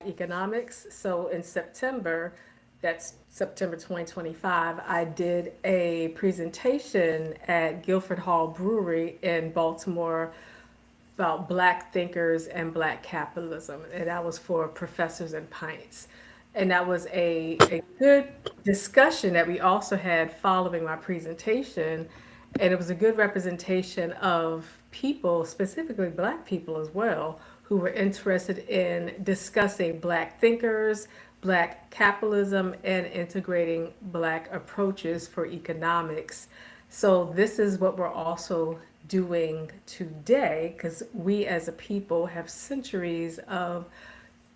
economics. So in September, that's September 2025, I did a presentation at Guilford Hall Brewery in Baltimore about Black thinkers and Black capitalism. And that was for professors and pints. And that was a good discussion that we also had following my presentation. And it was a good representation of people, specifically Black people as well, who were interested in discussing Black thinkers, Black capitalism, and integrating Black approaches for economics. So, this is what we're also doing today because we as a people have centuries of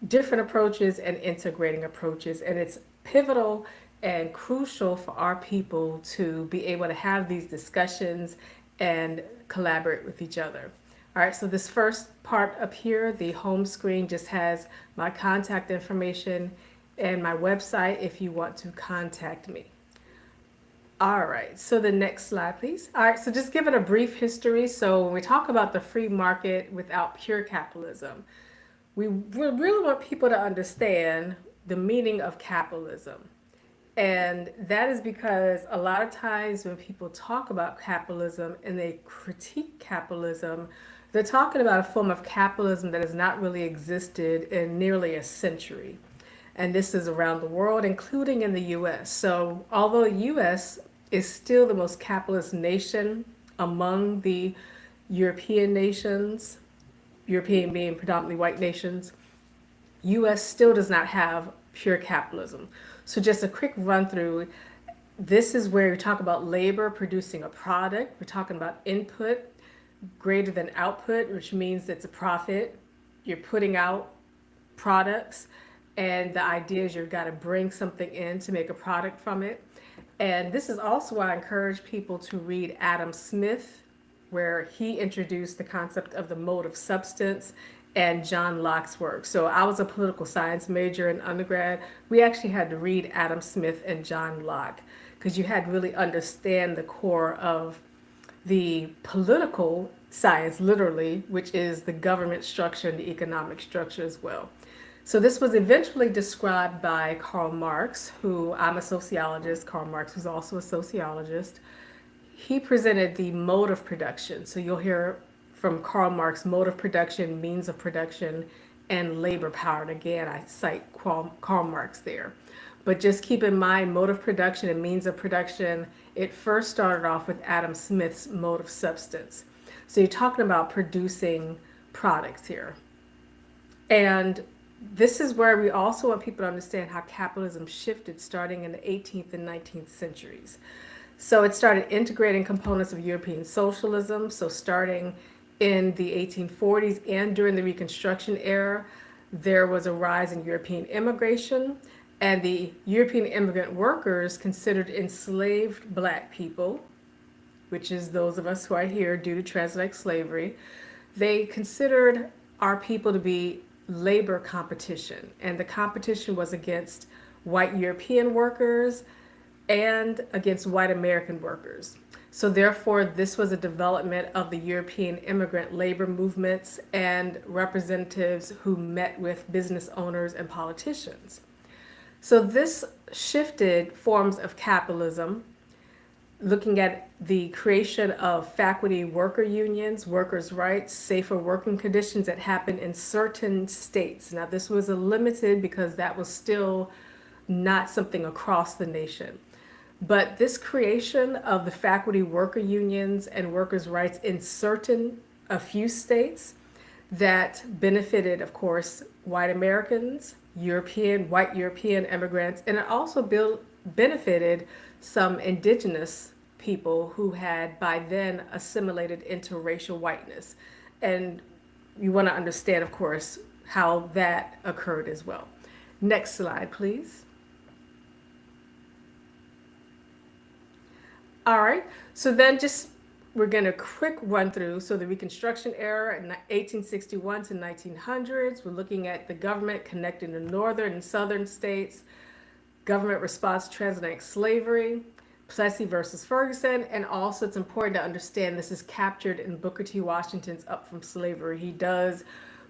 different approaches and integrating approaches. And it's pivotal and crucial for our people to be able to have these discussions and collaborate with each other. All right, so this first part up here, the home screen, just has my contact information and my website if you want to contact me. All right, so the next slide, please. All right, so just giving a brief history. So when we talk about the free market without pure capitalism, we really want people to understand the meaning of capitalism. And that is because a lot of times when people talk about capitalism and they critique capitalism, they're talking about a form of capitalism that has not really existed in nearly a century. And this is around the world, including in the US. So, although the US is still the most capitalist nation among the European nations, European being predominantly white nations, US still does not have pure capitalism. So just a quick run through. This is where we talk about labor producing a product. We're talking about input greater than output, which means it's a profit. You're putting out products, and the idea is you've got to bring something in to make a product from it. And this is also why I encourage people to read Adam Smith, where he introduced the concept of the mode of substance, and John Locke's work. So I was a political science major in undergrad. We actually had to read Adam Smith and John Locke because you had to really understand the core of the political science, literally, which is the government structure and the economic structure as well. So this was eventually described by Karl Marx, who I'm a sociologist. Karl Marx was also a sociologist. He presented the mode of production. So you'll hear from Karl Marx mode of production, means of production, and labor power. And again, I cite Karl Marx there. But just keep in mind, mode of production and means of production, it first started off with Adam Smith's mode of substance. So you're talking about producing products here. And this is where we also want people to understand how capitalism shifted starting in the 18th and 19th centuries. So it started integrating components of European socialism. So starting in the 1840s and during the Reconstruction era, there was a rise in European immigration, and the European immigrant workers considered enslaved Black people, which is those of us who are here due to transatlantic slavery. They considered our people to be labor competition, and the competition was against white European workers and against white American workers. So therefore, this was a development of the European immigrant labor movements and representatives who met with business owners and politicians. So this shifted forms of capitalism, looking at the creation of faculty worker unions, workers' rights, safer working conditions that happened in certain states. Now, this was a limited because that was still not something across the nation. But this creation of the faculty worker unions and workers' rights in a few states that benefited, of course, white Americans, white European immigrants, and it also benefited some indigenous people who had by then assimilated into racial whiteness. And you want to understand, of course, how that occurred as well. Next slide, please. All right, so then we're going to quick run through. So the Reconstruction era in 1861 to 1900s, we're looking at the government connecting the northern and southern states, government response to transatlantic slavery, Plessy versus Ferguson, and also it's important to understand this is captured in Booker T. Washington's Up from Slavery. He does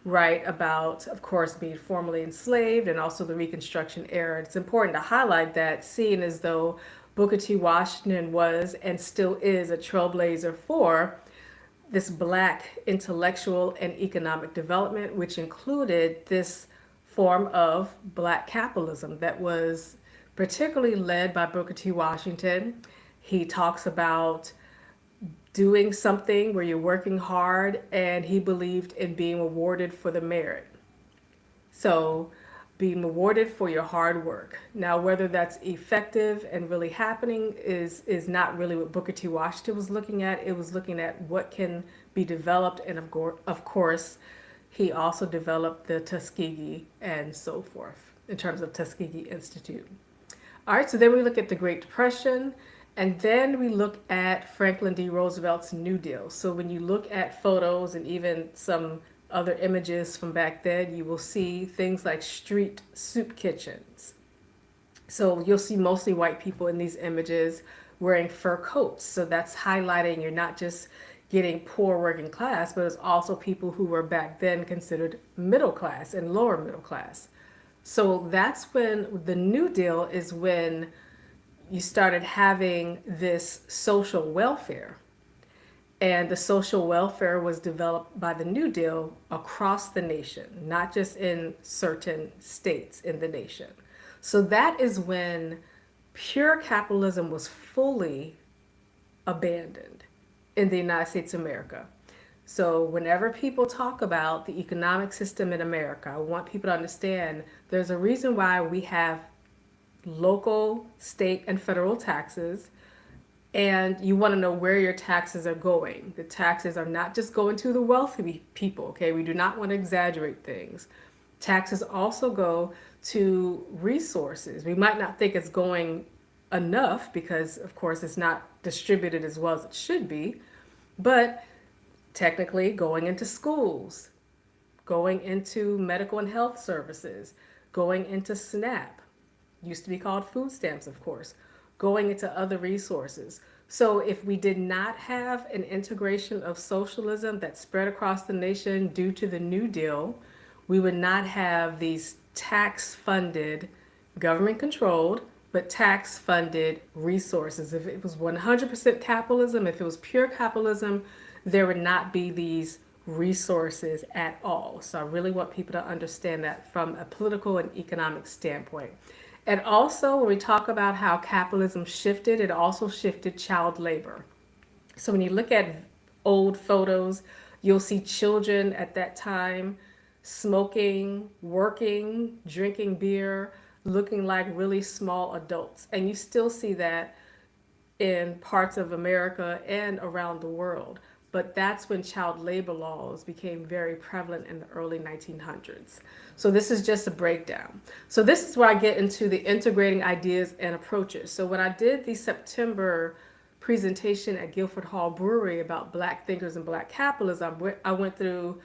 write about, of course, being formerly enslaved and also the Reconstruction era. It's important to highlight that, seeing as though Booker T. Washington was and still is a trailblazer for this Black intellectual and economic development, which included this form of Black capitalism that was particularly led by Booker T. Washington. He talks about doing something where you're working hard, and he believed in being rewarded for the merit. So, being rewarded for your hard work. Now, whether that's effective and really happening is not really what Booker T. Washington was looking at. It was looking at what can be developed, and of course, he also developed the Tuskegee and so forth in terms of Tuskegee Institute. All right, so then we look at the Great Depression, and then we look at Franklin D. Roosevelt's New Deal. So when you look at photos and even some other images from back then, you will see things like street soup kitchens. So you'll see mostly white people in these images wearing fur coats. So that's highlighting you're not just getting poor working class, but it's also people who were back then considered middle class and lower middle class. So that's when the New Deal is when you started having this social welfare. And the social welfare was developed by the New Deal across the nation, not just in certain states in the nation. So that is when pure capitalism was fully abandoned in the United States of America. So whenever people talk about the economic system in America, I want people to understand there's a reason why we have local, state, and federal taxes, and you want to know where your taxes are going. The taxes are not just going to the wealthy people, okay? We do not want to exaggerate things. Taxes also go to resources. We might not think it's going enough because, of course, it's not distributed as well as it should be, but technically going into schools, going into medical and health services, going into SNAP, used to be called food stamps, of course, going into other resources. So if we did not have an integration of socialism that spread across the nation due to the New Deal, we would not have these tax-funded, government-controlled, but tax-funded resources. If it was 100% capitalism, if it was pure capitalism, there would not be these resources at all. So I really want people to understand that from a political and economic standpoint. And also, when we talk about how capitalism shifted, it also shifted child labor. So when you look at old photos, you'll see children at that time smoking, working, drinking beer, looking like really small adults. And you still see that in parts of America and around the world. But that's when child labor laws became very prevalent in the early 1900s. So this is just a breakdown. So this is where I get into the integrating ideas and approaches. So when I did the September presentation at Guilford Hall Brewery about Black thinkers and Black capitalism, I went through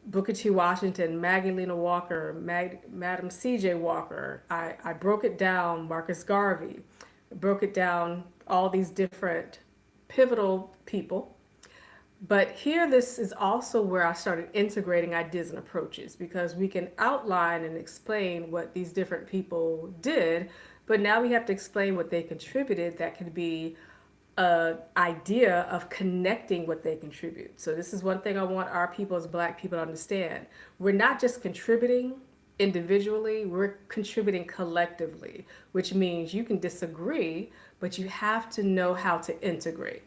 Booker T. Washington, Magdalena Walker, Madam C.J. Walker. I broke it down, Marcus Garvey, broke it down, all these different pivotal people. But here, this is also where I started integrating ideas and approaches, because we can outline and explain what these different people did, but now we have to explain what they contributed. That could be an idea of connecting what they contribute. So this is one thing I want our people as Black people to understand. We're not just contributing individually, we're contributing collectively, which means you can disagree, but you have to know how to integrate.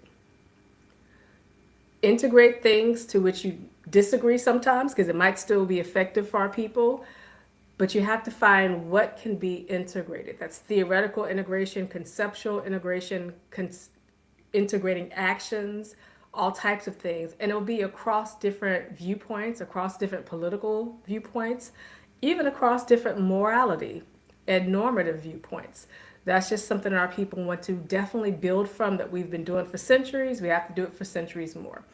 Integrate things to which you disagree sometimes, because it might still be effective for our people, but you have to find what can be integrated. That's theoretical integration, conceptual integration, integrating actions, all types of things. And it'll be across different viewpoints, across different political viewpoints, even across different morality and normative viewpoints. That's just something our people want to definitely build from, that we've been doing for centuries. We have to do it for centuries more.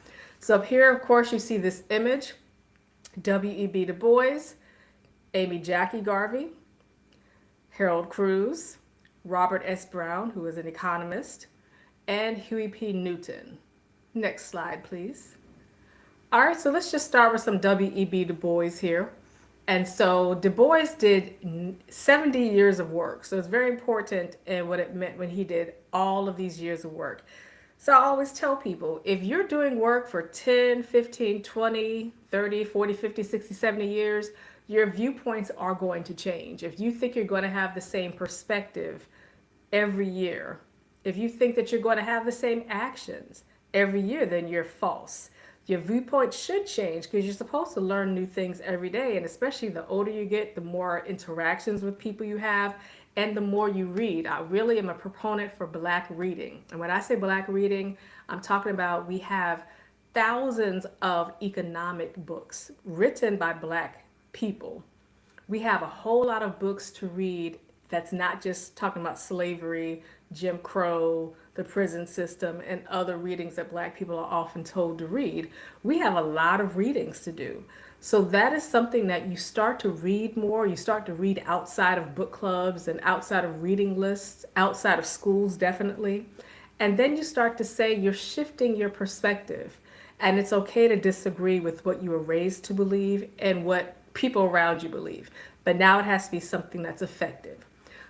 So up here, of course, you see this image, W.E.B. Du Bois, Amy Jackie Garvey, Harold Cruse, Robert S. Brown, who is an economist, and Huey P. Newton. Next slide, please. All right, so let's just start with some W.E.B. Du Bois here. And so Du Bois did 70 years of work. So it's very important in what it meant when he did all of these years of work. So I always tell people if you're doing work for 10, 15, 20, 30, 40, 50, 60, 70 years, your viewpoints are going to change. If you think you're going to have the same perspective every year, if you think that you're going to have the same actions every year, then you're false. Your viewpoint should change because you're supposed to learn new things every day. And especially the older you get, the more interactions with people you have and the more you read. I really am a proponent for Black reading. And when I say Black reading, I'm talking about we have thousands of economic books written by Black people. We have a whole lot of books to read that's not just talking about slavery, Jim Crow, the prison system, and other readings that Black people are often told to read. We have a lot of readings to do. So that is something that you start to read more. You start to read outside of book clubs and outside of reading lists, outside of schools, definitely. And then you start to say you're shifting your perspective. And it's okay to disagree with what you were raised to believe and what people around you believe. But now it has to be something that's effective.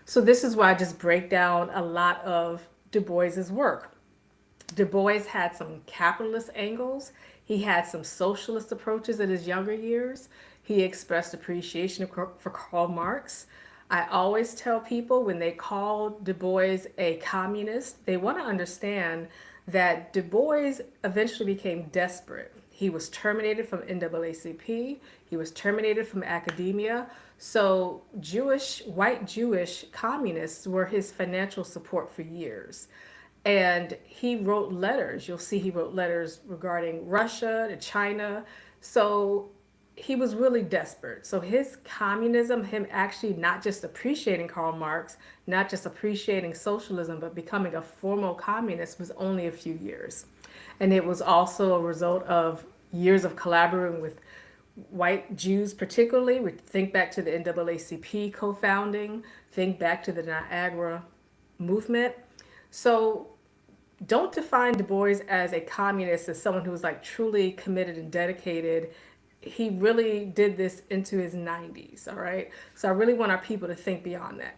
So this is why I just break down a lot of Du Bois's work. Du Bois had some capitalist angles. He had some socialist approaches in his younger years. He expressed appreciation for Karl Marx. I always tell people when they call Du Bois a communist, they want to understand that Du Bois eventually became desperate. He was terminated from NAACP. He was terminated from academia. So white Jewish communists were his financial support for years. And he wrote letters. You'll see he wrote letters regarding Russia to China. So he was really desperate. So his communism, him actually not just appreciating Karl Marx, not just appreciating socialism, but becoming a formal communist was only a few years. And it was also a result of years of collaborating with white Jews, particularly. We think back to the NAACP co-founding, think back to the Niagara movement. So don't define Du Bois as a communist as someone who was like truly committed and dedicated. He really did this into his 90s, all right? So I really want our people to think beyond that.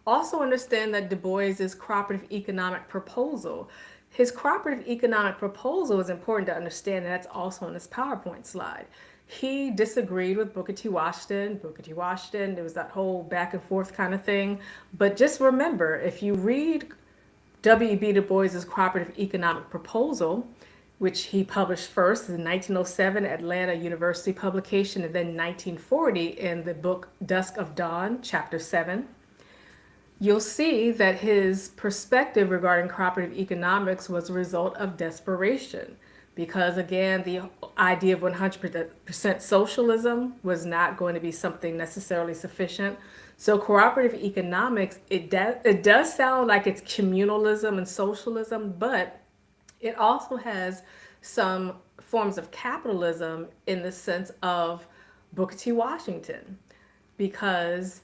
Also understand that Du Bois's cooperative economic proposal, his cooperative economic proposal is important to understand, and that's also on this PowerPoint slide. He disagreed with Booker T. Washington. Booker T. Washington, there was that whole back and forth kind of thing. But just remember, if you read W.E.B. Du Bois's cooperative economic proposal, which he published first in 1907 Atlanta University publication, and then 1940 in the book Dusk of Dawn, chapter 7, you'll see that his perspective regarding cooperative economics was a result of desperation. Because again, the idea of 100% socialism was not going to be something necessarily sufficient. So cooperative economics, it does sound like it's communalism and socialism, but it also has some forms of capitalism in the sense of Booker T. Washington, because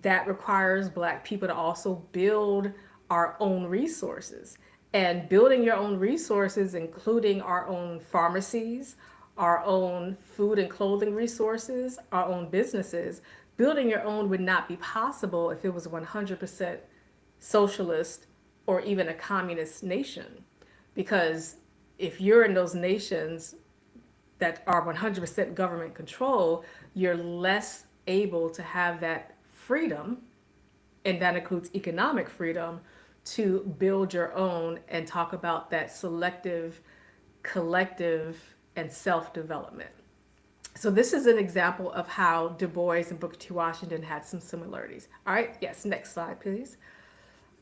that requires Black people to also build our own resources. And building your own resources, including our own pharmacies, our own food and clothing resources, our own businesses, building your own would not be possible if it was 100% socialist or even a communist nation. Because if you're in those nations that are 100% government control, you're less able to have that freedom, and that includes economic freedom, to build your own and talk about that selective, collective, and self-development. So this is an example of how Du Bois and Booker T. Washington had some similarities. All right, yes, next slide, please.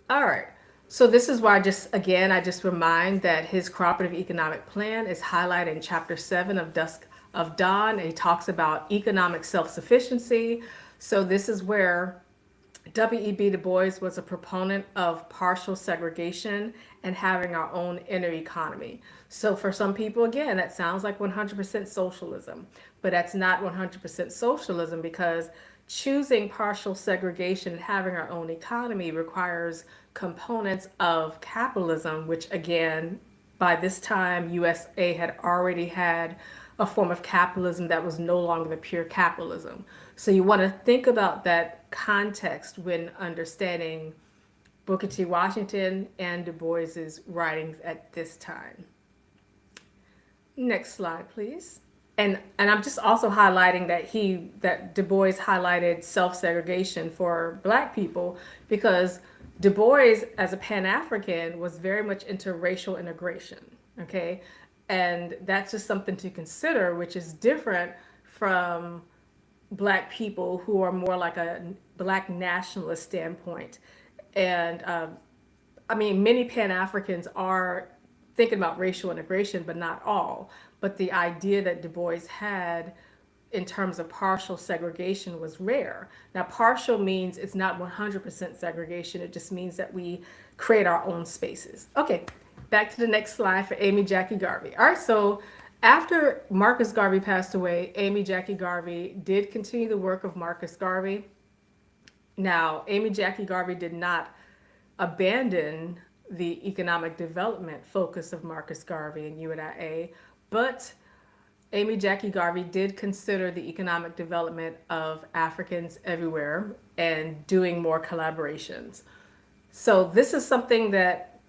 All right, so this is why I just remind that his cooperative economic plan is highlighted in chapter 7 of Dusk of Dawn. And he talks about economic self-sufficiency. So this is where W.E.B. Du Bois was a proponent of partial segregation and having our own inner economy. So for some people, again, that sounds like 100% socialism, but that's not 100% socialism, because choosing partial segregation and having our own economy requires components of capitalism, which again by this time, USA had already had a form of capitalism that was no longer the pure capitalism. So you want to think about that context when understanding Booker T. Washington and Du Bois's writings at this time. Next slide, please. And I'm just also highlighting that Du Bois highlighted self-segregation for Black people because Du Bois, as a Pan-African, was very much into racial integration. Okay, and that's just something to consider, which is different from Black people who are more like a Black nationalist standpoint. And I mean, many Pan Africans are thinking about racial integration, but not all. But the idea that Du Bois had in terms of partial segregation was rare. Now, partial means it's not 100% segregation, it just means that we create our own spaces. Okay, back to the next slide for Amy Jackie Garvey. All right, so after Marcus Garvey passed away, Amy Jackie Garvey did continue the work of Marcus Garvey. Now, Amy Jackie Garvey did not abandon the economic development focus of Marcus Garvey and UNIA, but Amy Jackie Garvey did consider the economic development of Africans everywhere and doing more collaborations. So this is something that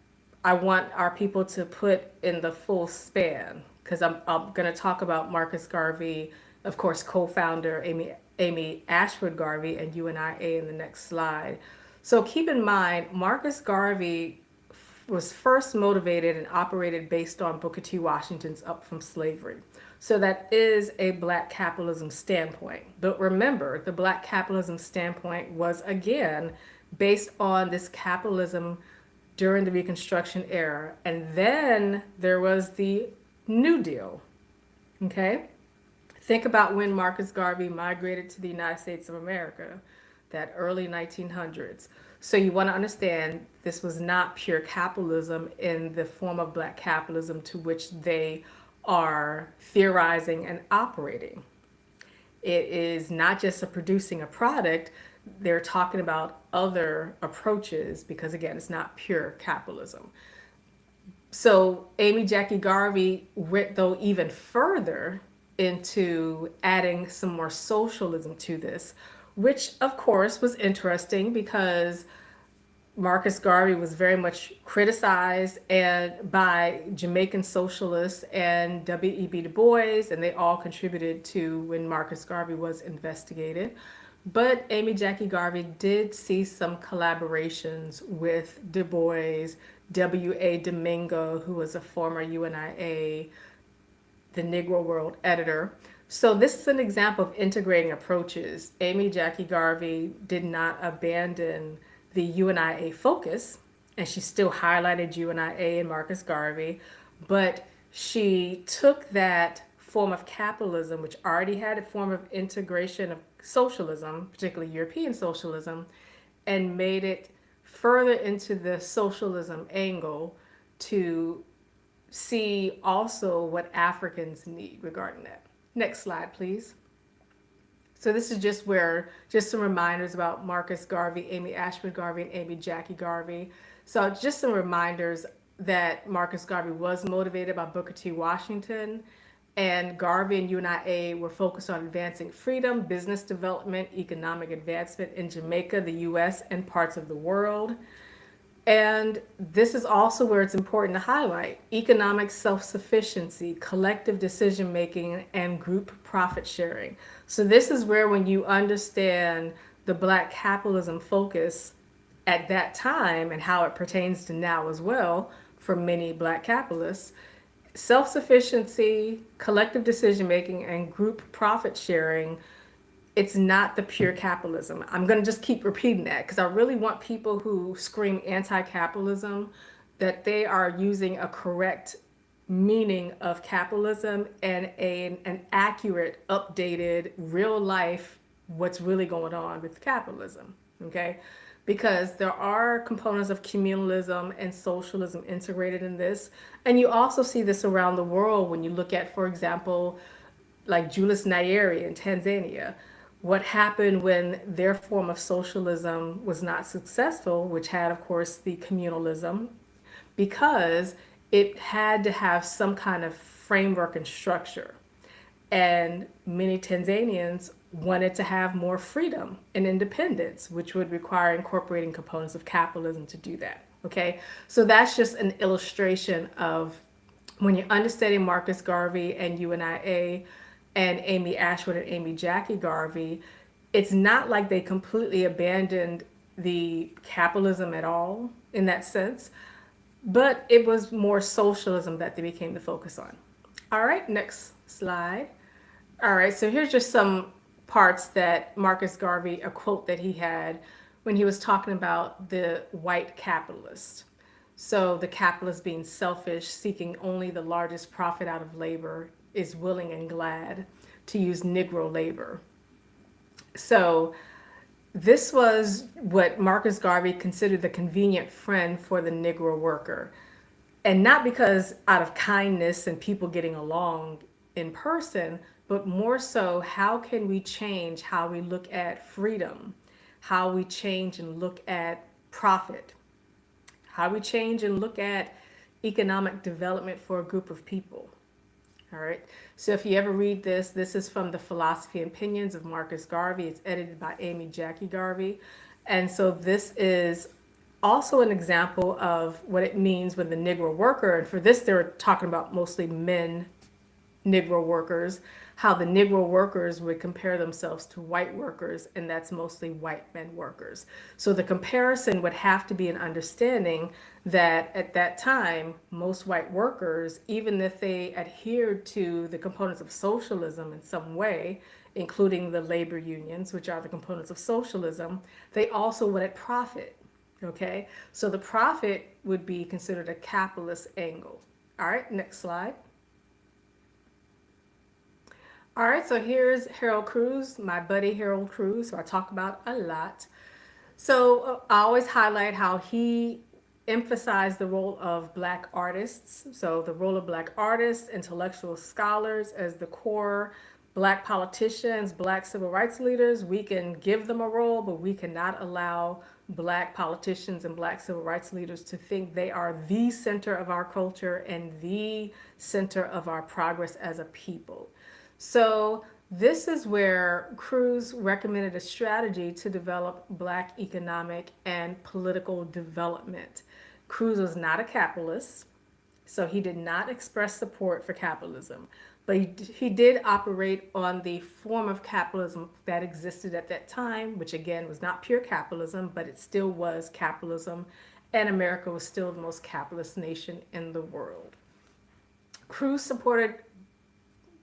I want our people to put in the full span because I'm going to talk about Marcus Garvey, of course, co-founder Amy Ashford Garvey and UNIA in the next slide. So keep in mind, Marcus Garvey was first motivated and operated based on Booker T. Washington's Up from Slavery. So that is a Black capitalism standpoint. But remember, the Black capitalism standpoint was, again, based on this capitalism during the Reconstruction era. And then there was the New Deal, okay? Think about when Marcus Garvey migrated to the United States of America, that early 1900s. So you want to understand this was not pure capitalism in the form of Black capitalism to which they are theorizing and operating. It is not just producing a product, they're talking about other approaches because, again, it's not pure capitalism. So Amy Jackie Garvey went, though, even further into adding some more socialism to this, which of course was interesting because Marcus Garvey was very much criticized and by Jamaican socialists and W.E.B. Du Bois, and they all contributed to when Marcus Garvey was investigated. But Amy Jackie Garvey did see some collaborations with Du Bois, W.A. Domingo, who was a former UNIA, the Negro World editor. So this is an example of integrating approaches. Amy Jackie Garvey did not abandon the UNIA focus, and she still highlighted UNIA and Marcus Garvey, but she took that form of capitalism, which already had a form of integration of socialism, particularly European socialism, and made it further into the socialism angle to see also what Africans need regarding that. Next slide, please. So this is just some reminders about Marcus Garvey, Amy Ashford Garvey, and Amy Jackie Garvey. So just some reminders that Marcus Garvey was motivated by Booker T. Washington, and Garvey and UNIA were focused on advancing freedom, business development, economic advancement in Jamaica, the US, and parts of the world. And this is also where it's important to highlight economic self-sufficiency, collective decision-making, and group profit sharing. So this is where when you understand the Black capitalism focus at that time and how it pertains to now as well for many Black capitalists, self-sufficiency, collective decision-making, and group profit sharing, it's not the pure capitalism. I'm going to just keep repeating that because I really want people who scream anti-capitalism that they are using a correct meaning of capitalism and an accurate, updated, real life, what's really going on with capitalism, okay? Because there are components of communalism and socialism integrated in this. And you also see this around the world when you look at, for example, like Julius Nyerere in Tanzania. What happened when their form of socialism was not successful, which had, of course, the communalism, because it had to have some kind of framework and structure. And many Tanzanians wanted to have more freedom and independence, which would require incorporating components of capitalism to do that. Okay, so that's just an illustration of when you're understanding Marcus Garvey and UNIA and Amy Ashwood and Amy Jackie Garvey, it's not like they completely abandoned the capitalism at all in that sense, but it was more socialism that they became the focus on. All right, next slide. All right, so here's just some parts that Marcus Garvey, a quote that he had when he was talking about the white capitalist. So the capitalist being selfish, seeking only the largest profit out of labor, is willing and glad to use Negro labor. So this was what Marcus Garvey considered the convenient friend for the Negro worker. And not because out of kindness and people getting along in person, but more so, how can we change how we look at freedom, how we change and look at profit, how we change and look at economic development for a group of people. All right. So if you ever read this, this is from the Philosophy and Opinions of Marcus Garvey. It's edited by Amy Jackie Garvey. And so this is also an example of what it means when the Negro worker, and for this, they're talking about mostly men Negro workers, how the Negro workers would compare themselves to white workers, and that's mostly white men workers. So the comparison would have to be an understanding that at that time, most white workers, even if they adhered to the components of socialism in some way, including the labor unions, which are the components of socialism, they also wanted profit. Okay, so the profit would be considered a capitalist angle. All right, next slide. All right, so here's Harold Cruse, my buddy Harold Cruse, who I talk about a lot. So I always highlight how he emphasized the role of Black artists. So the role of Black artists, intellectual scholars as the core, Black politicians, Black civil rights leaders. We can give them a role, but we cannot allow Black politicians and Black civil rights leaders to think they are the center of our culture and the center of our progress as a people. So this is where Cruse recommended a strategy to develop Black economic and political development. Cruse was not a capitalist, so he did not express support for capitalism, but he did operate on the form of capitalism that existed at that time, which again was not pure capitalism, but it still was capitalism, and America was still the most capitalist nation in the world. Cruse supported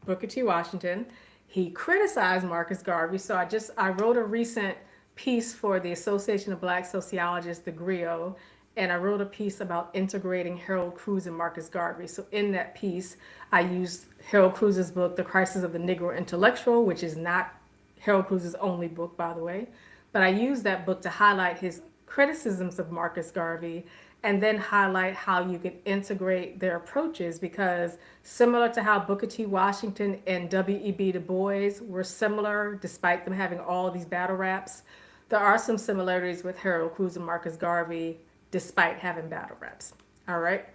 Booker T. Washington. He criticized Marcus Garvey. So I wrote a recent piece for the Association of Black Sociologists, the GRIO, and I wrote a piece about integrating Harold Cruse and Marcus Garvey. So in that piece, I used Harold Cruse's book, The Crisis of the Negro Intellectual, which is not Harold Cruse's only book, by the way. But I used that book to highlight his criticisms of Marcus Garvey and then highlight how you could integrate their approaches, because similar to how Booker T. Washington and W.E.B. Du Bois were similar, despite them having all these battle raps, there are some similarities with Harold Cruse and Marcus Garvey, despite having battle raps. All right.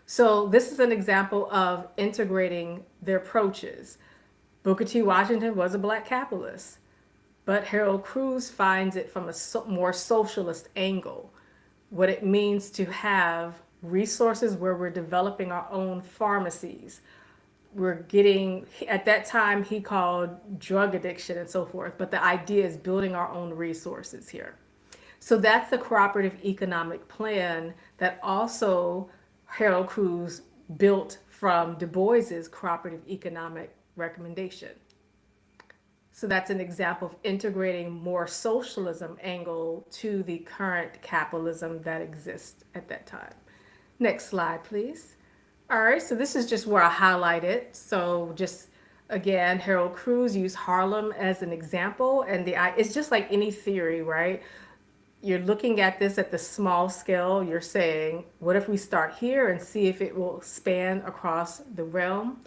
So this is an example of integrating their approaches. Booker T. Washington was a Black capitalist, but Harold Cruse finds it from a more socialist angle, what it means to have resources where we're developing our own pharmacies. We're getting, at that time, he called drug addiction and so forth, but the idea is building our own resources here. So that's the cooperative economic plan that also Harold Cruse built from Du Bois's cooperative economic recommendation. So that's an example of integrating more socialism angle to the current capitalism that exists at that time. Next slide, please. All right, so this is just where I highlight it. So just again, Harold Cruse used Harlem as an example, and it's just like any theory, right? You're looking at this at the small scale. You're saying, what if we start here and see if it will span across the realm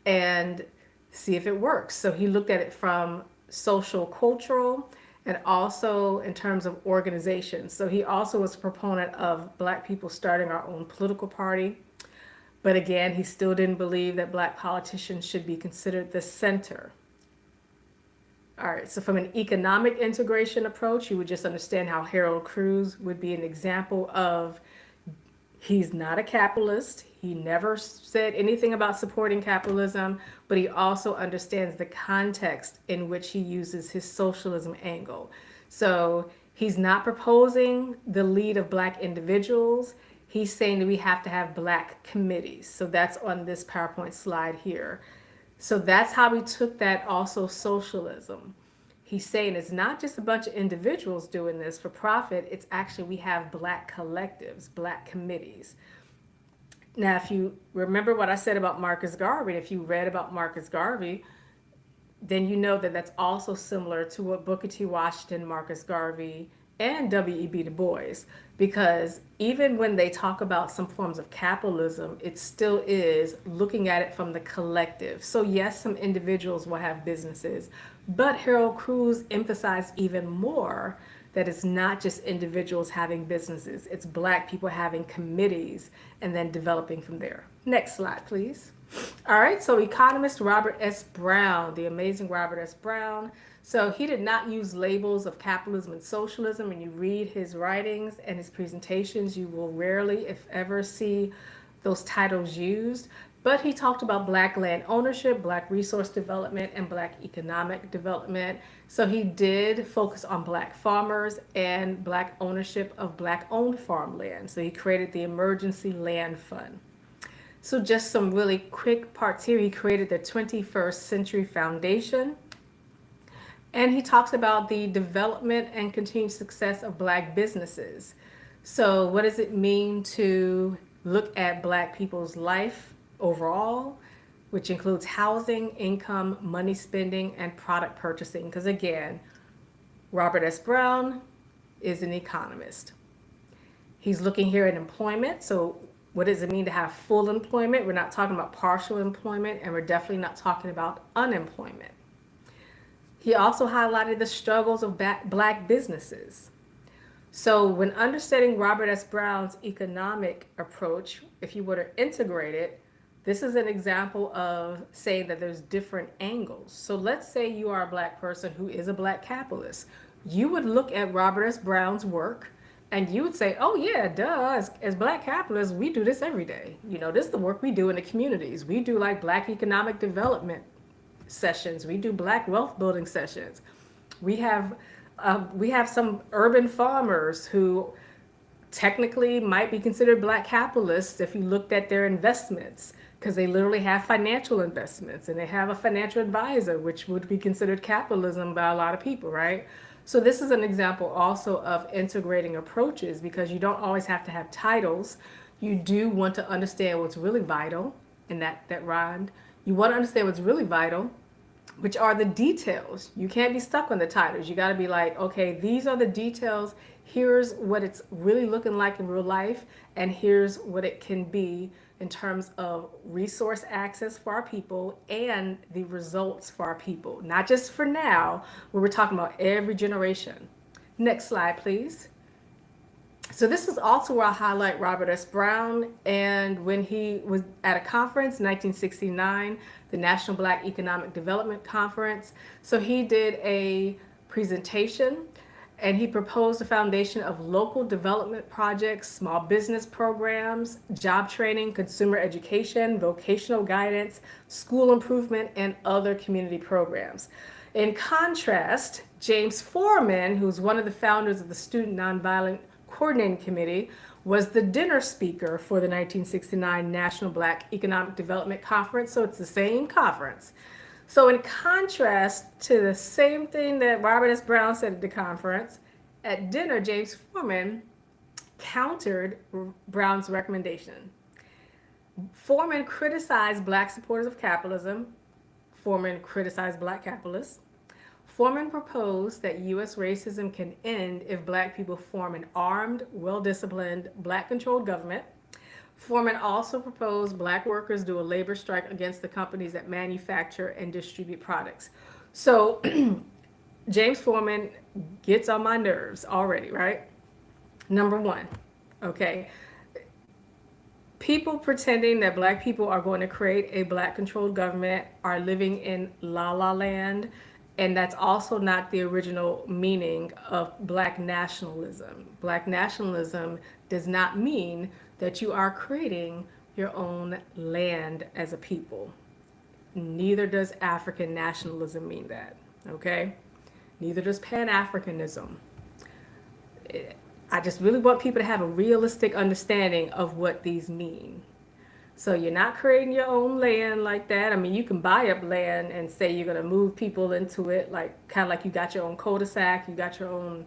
and see if it works. So he looked at it from social, cultural, and also in terms of organization. So he also was a proponent of Black people starting our own political party. But again, he still didn't believe that Black politicians should be considered the center. All right, so from an economic integration approach, you would just understand how Harold Cruse would be an example of, he's not a capitalist. He never said anything about supporting capitalism, but he also understands the context in which he uses his socialism angle. So he's not proposing the lead of Black individuals. He's saying that we have to have Black committees. So that's on this PowerPoint slide here. So that's how we took that also socialism. He's saying it's not just a bunch of individuals doing this for profit, it's actually we have Black collectives, Black committees. Now, if you remember what I said about Marcus Garvey, if you read about Marcus Garvey, then you know that that's also similar to what Booker T. Washington, Marcus Garvey, and W.E.B. Du Bois, because even when they talk about some forms of capitalism, it still is looking at it from the collective. So yes, some individuals will have businesses, but Harold Cruse emphasized even more that it's not just individuals having businesses, it's Black people having committees and then developing from there. Next slide, please. All right, so economist Robert S. Brown, the amazing Robert S. Brown. So he did not use labels of capitalism and socialism. When you read his writings and his presentations, you will rarely, if ever, see those titles used. But he talked about Black land ownership, Black resource development, and Black economic development. So he did focus on Black farmers and Black ownership of Black-owned farmland. So he created the Emergency Land Fund. So just some really quick parts here. He created the 21st Century Foundation. And he talks about the development and continued success of Black businesses. So what does it mean to look at Black people's life overall, which includes housing, income, money spending, and product purchasing? Because again, Robert S. Brown is an economist. He's looking here at employment. So what does it mean to have full employment? We're not talking about partial employment, and we're definitely not talking about unemployment. He also highlighted the struggles of Black businesses. So when understanding Robert S. Brown's economic approach, if you were to integrate it, this is an example of saying that there's different angles. So let's say you are a Black person who is a Black capitalist. You would look at Robert S. Brown's work and you would say, oh yeah, duh, as Black capitalists, we do this every day. You know, this is the work we do in the communities. We do like Black economic development sessions. We do Black wealth building sessions. We have some urban farmers who technically might be considered Black capitalists if you looked at their investments, because they literally have financial investments and they have a financial advisor, which would be considered capitalism by a lot of people, right? So this is an example also of integrating approaches, because you don't always have to have titles. You do want to understand what's really vital, and that rhymed. You want to understand what's really vital, which are the details. You can't be stuck on the titles. You got to be like, okay, these are the details. Here's what it's really looking like in real life, and here's what it can be in terms of resource access for our people and the results for our people. Not just for now, but we're talking about every generation. Next slide, please. So this is also where I highlight Robert S. Brown, and when he was at a conference in 1969, the National Black Economic Development Conference. So he did a presentation and he proposed a foundation of local development projects, small business programs, job training, consumer education, vocational guidance, school improvement, and other community programs. In contrast, James Foreman, who's one of the founders of the Student Nonviolent Coordinating Committee, was the dinner speaker for the 1969 National Black Economic Development Conference. So it's the same conference. So in contrast to the same thing that Robert S. Brown said at the conference, at dinner, James Foreman countered Brown's recommendation. Foreman criticized Black supporters of capitalism. Foreman criticized Black capitalists. Foreman proposed that U.S. racism can end if Black people form an armed, well-disciplined, Black-controlled government. Foreman also proposed Black workers do a labor strike against the companies that manufacture and distribute products. So James Foreman gets on my nerves already, right? Number one, okay. People pretending that black people are going to create a black controlled government are living in la la land. And that's also not the original meaning of black nationalism. Black nationalism does not mean that you are creating your own land as a people. Neither does African nationalism mean that, okay? Neither does Pan Africanism. I just really want people to have a realistic understanding of what these mean. So you're not creating your own land like that. I mean, you can buy up land and say you're going to move people into it, like kind of like you got your own cul-de-sac, you got your own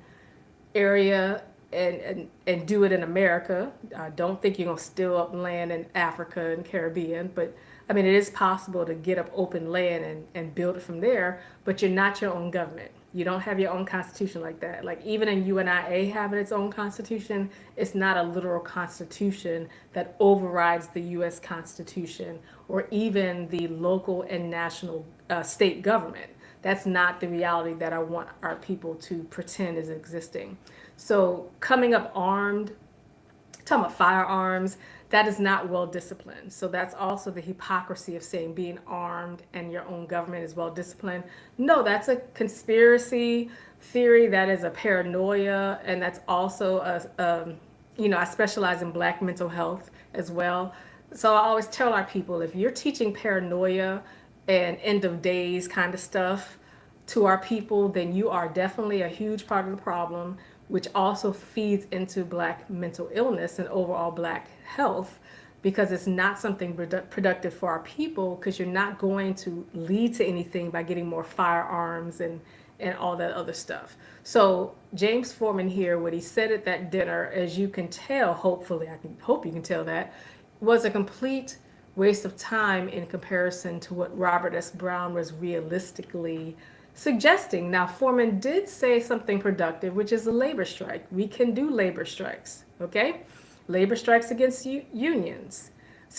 area, and do it in America. I don't think you're going to steal up land in Africa and Caribbean, but I mean, it is possible to get up open land and build it from there, but you're not your own government. You don't have your own constitution like that. Like even in UNIA having its own constitution, it's not a literal constitution that overrides the U.S. Constitution or even the local and national state government. That's not the reality that I want our people to pretend is existing. So coming up armed, talking about firearms, that is not well disciplined. So that's also the hypocrisy of saying being armed and your own government is well disciplined. No, that's a conspiracy theory. That is a paranoia, and that's also I specialize in Black mental health as well. So I always tell our people, if you're teaching paranoia and end of days kind of stuff to our people, then you are definitely a huge part of the problem, which also feeds into Black mental illness and overall Black health, because it's not something productive for our people, because you're not going to lead to anything by getting more firearms and all that other stuff. So James Foreman here, what he said at that dinner, as you can tell, hopefully, hope you can tell that, was a complete waste of time in comparison to what Robert S. Brown was realistically suggesting. Now, Foreman did say something productive, which is a labor strike. We can do labor strikes, okay? Labor strikes against unions,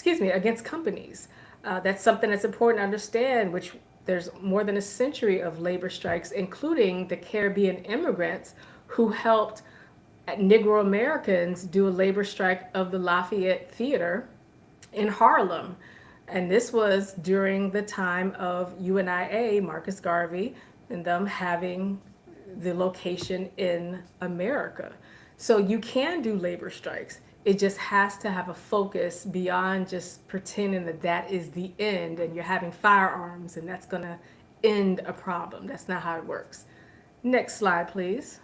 against companies. That's something that's important to understand, which there's more than a century of labor strikes, including the Caribbean immigrants who helped Negro Americans do a labor strike of the Lafayette Theater in Harlem. And this was during the time of UNIA, Marcus Garvey, and them having the location in America. So you can do labor strikes. It just has to have a focus beyond just pretending that that is the end and you're having firearms and that's going to end a problem. That's not how it works. Next slide, please.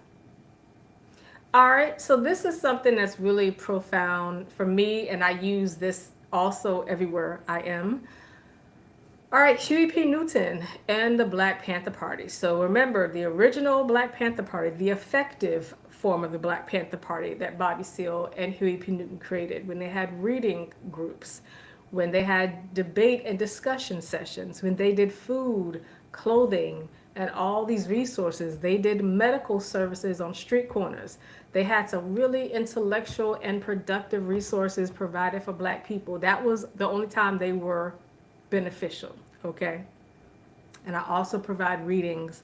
All right, so this is something that's really profound for me, and I use this also everywhere I am. All right, Huey P. Newton and the Black Panther Party. So remember, the original Black Panther Party, the effective form of the Black Panther Party that Bobby Seale and Huey P. Newton created, when they had reading groups, when they had debate and discussion sessions, when they did food, clothing, and all these resources. They did medical services on street corners. They had some really intellectual and productive resources provided for Black people. That was the only time they were beneficial, okay? And I also provide readings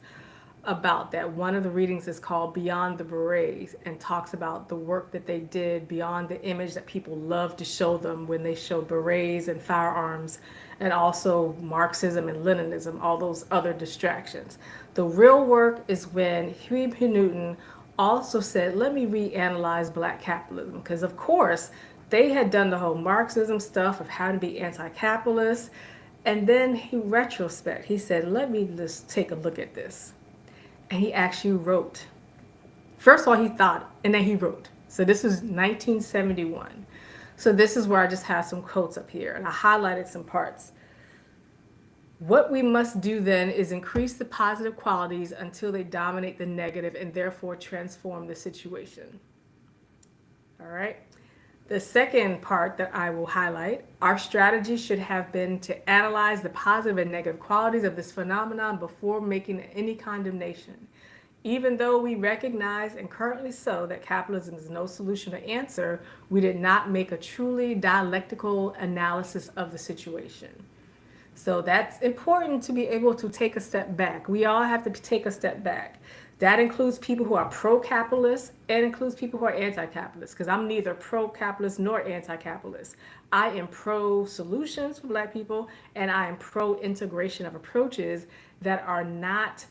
about that. One of the readings is called Beyond the Berets and talks about the work that they did beyond the image that people love to show them when they show berets and firearms, and also Marxism and Leninism, all those other distractions. The real work is when Huey P. Newton also said, let me reanalyze Black capitalism, because of course they had done the whole Marxism stuff of how to be anti-capitalist, and then he said, let me just take a look at this. And he actually wrote. First of all, he thought, and then he wrote. So this was 1971. So this is where I just have some quotes up here, and I highlighted some parts. What we must do then is increase the positive qualities until they dominate the negative and therefore transform the situation. All right. The second part that I will highlight, our strategy should have been to analyze the positive and negative qualities of this phenomenon before making any condemnation. Even though we recognize, and currently so, that capitalism is no solution or answer, we did not make a truly dialectical analysis of the situation. So that's important, to be able to take a step back. We all have to take a step back. That includes people who are pro-capitalist and includes people who are anti-capitalist, because I'm neither pro-capitalist nor anti-capitalist. I am pro-solutions for Black people, and I am pro-integration of approaches that are not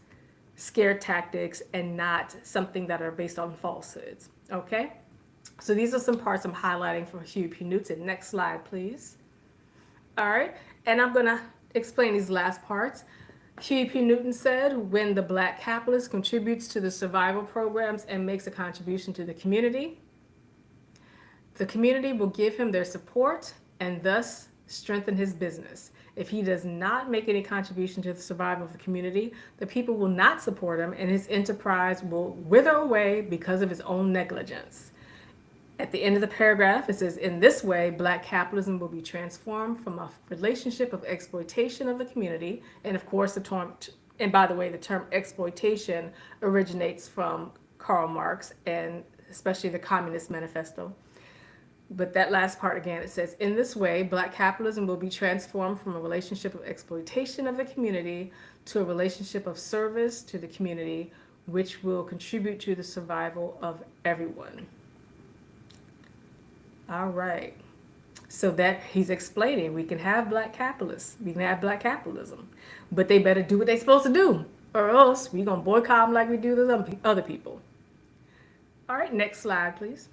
scare tactics and not something that are based on falsehoods. Okay? So these are some parts I'm highlighting for Huey P. Newton. Next slide, please. All right, and I'm going to explain these last parts. Huey P. Newton said, when the Black capitalist contributes to the survival programs and makes a contribution to the community will give him their support and thus strengthen his business. If he does not make any contribution to the survival of the community, the people will not support him and his enterprise will wither away because of his own negligence. At the end of the paragraph, it says, in this way, Black capitalism will be transformed from a relationship of exploitation of the community. And of course, the term exploitation originates from Karl Marx and especially the Communist Manifesto. But that last part again, it says, in this way, Black capitalism will be transformed from a relationship of exploitation of the community to a relationship of service to the community, which will contribute to the survival of everyone. All right. So that he's explaining, we can have Black capitalists, we can have Black capitalism, but they better do what they're supposed to do, or else we're going to boycott them like we do the other people. All right, next slide, please.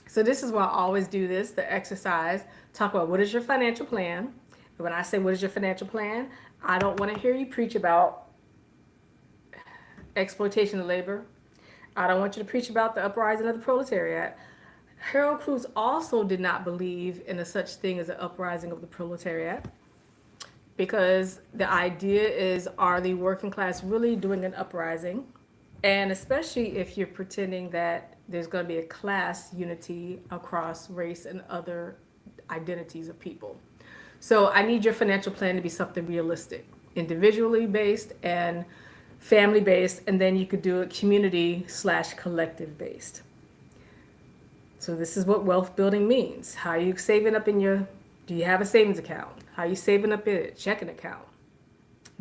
So this is why I always do this, the exercise, talk about what is your financial plan. And when I say what is your financial plan, I don't want to hear you preach about exploitation of labor. I don't want you to preach about the uprising of the proletariat. Harold Cruse also did not believe in a such thing as an uprising of the proletariat, because the idea is, are the working class really doing an uprising? And especially if you're pretending that there's going to be a class unity across race and other identities of people. So I need your financial plan to be something realistic, individually based and family based, and then you could do it community/collective based. So this is what wealth building means. How are you saving up do you have a savings account? How are you saving up in a checking account?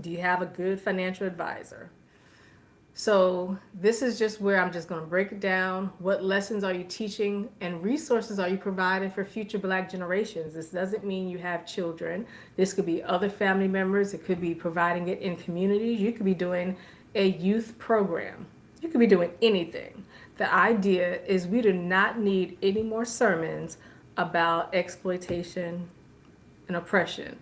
Do you have a good financial advisor? So this is just where I'm just going to break it down. What lessons are you teaching and resources are you providing for future Black generations? This doesn't mean you have children. This could be other family members. It could be providing it in communities. You could be doing a youth program. You could be doing anything. The idea is we do not need any more sermons about exploitation and oppression.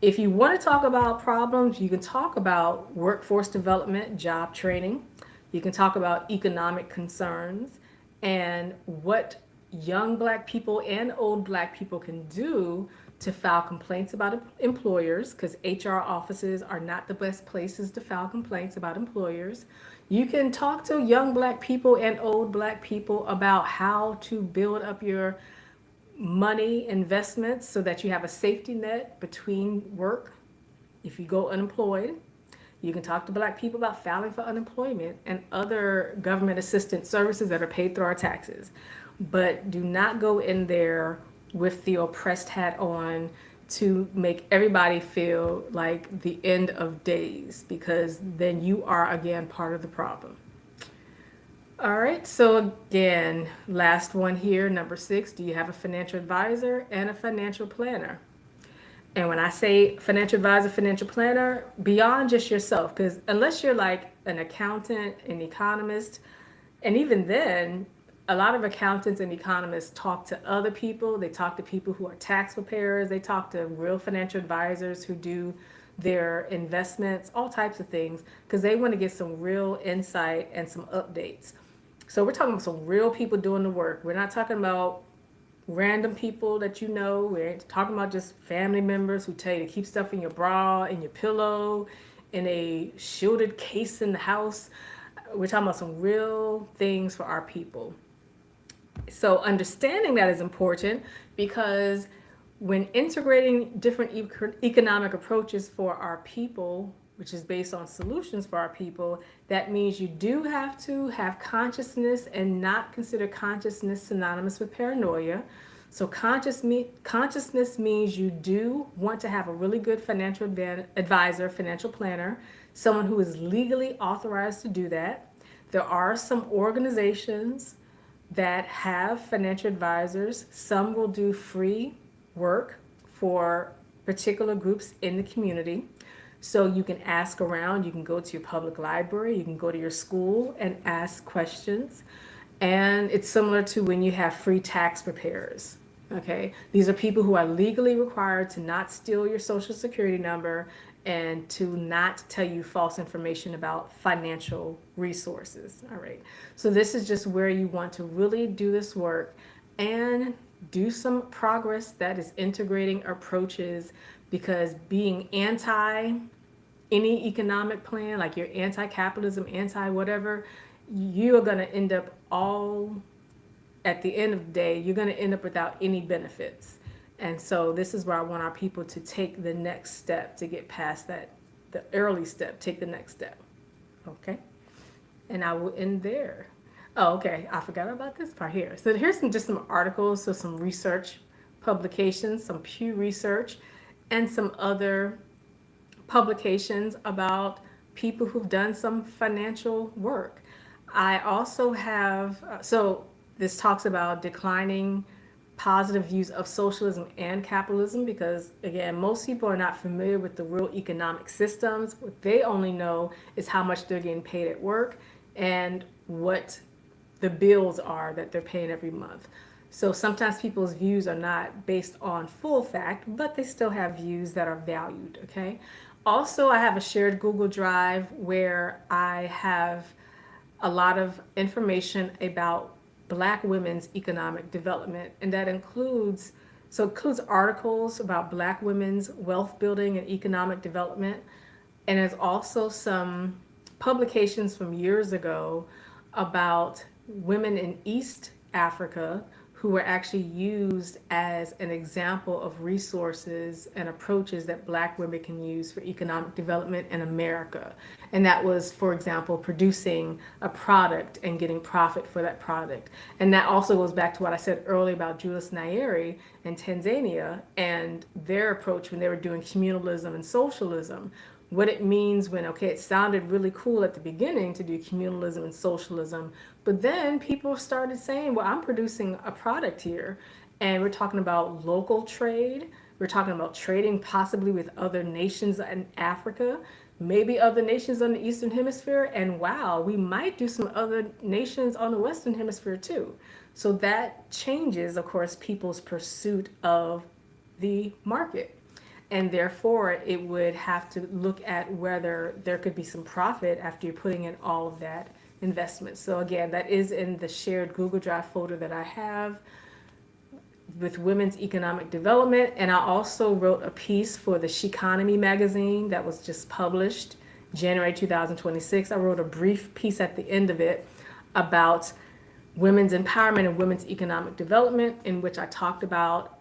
If you want to talk about problems, you can talk about workforce development, job training. You can talk about economic concerns and what young Black people and old Black people can do to file complaints about employers, because HR offices are not the best places to file complaints about employers. You can talk to young Black people and old Black people about how to build up your money investments so that you have a safety net between work if you go unemployed. You can talk to Black people about filing for unemployment and other government assistance services that are paid through our taxes. But do not go in there with the oppressed hat on to make everybody feel like the end of days, because then you are again part of the problem. All right, so again, last one here, number 6, do you have a financial advisor and a financial planner? And when I say financial advisor, financial planner, beyond just yourself, because unless you're like an accountant, an economist, and even then, a lot of accountants and economists talk to other people. They talk to people who are tax preparers. They talk to real financial advisors who do their investments, all types of things, because they want to get some real insight and some updates. So we're talking about some real people doing the work. We're not talking about random people that you know. We're talking about just family members who tell you to keep stuff in your bra, in your pillow, in a shielded case in the house. We're talking about some real things for our people. So understanding that is important, because when integrating different economic approaches for our people, which is based on solutions for our people, that means you do have to have consciousness and not consider consciousness synonymous with paranoia. So consciousness means you do want to have a really good financial advisor, financial planner, someone who is legally authorized to do that. There are some organizations that have financial advisors. Some will do free work for particular groups in the community. So you can ask around, you can go to your public library, you can go to your school and ask questions. And it's similar to when you have free tax preparers. Okay, these are people who are legally required to not steal your social security number and to not tell you false information about financial resources. All right, so this is just where you want to really do this work and do some progress that is integrating approaches, because being anti any economic plan, like you're anti-capitalism, anti-whatever, you are going to end up all at the end of the day, you're going to end up without any benefits. And so this is where I want our people to take the next step to get past that, the early step, take the next step. Okay. And I will end there. Oh, okay. I forgot about this part here. So here's just some articles, so some research publications, some Pew Research, and some other publications about people who've done some financial work. I also have, so this talks about declining positive views of socialism and capitalism, because again, most people are not familiar with the real economic systems. What they only know is how much they're getting paid at work and what the bills are that they're paying every month. So sometimes people's views are not based on full fact, but they still have views that are valued, okay? Also, I have a shared Google Drive where I have a lot of information about Black women's economic development, and that includes, so it includes articles about Black women's wealth building and economic development, and there's also some publications from years ago about women in East Africa who were actually used as an example of resources and approaches that Black women can use for economic development in America. And that was, for example, producing a product and getting profit for that product. And that also goes back to what I said earlier about Julius Nyerere in Tanzania and their approach when they were doing communalism and socialism. What it means when, okay, it sounded really cool at the beginning to do communalism and socialism, but then people started saying, well, I'm producing a product here, and we're talking about local trade. We're talking about trading possibly with other nations in Africa, maybe other nations on the Eastern Hemisphere, and wow, we might do some other nations on the Western Hemisphere too. So that changes, of course, people's pursuit of the market. And therefore, it would have to look at whether there could be some profit after you're putting in all of that investment. So again, that is in the shared Google Drive folder that I have with women's economic development. And I also wrote a piece for the Sheconomy magazine that was just published January 2026. I wrote a brief piece at the end of it about women's empowerment and women's economic development, in which I talked about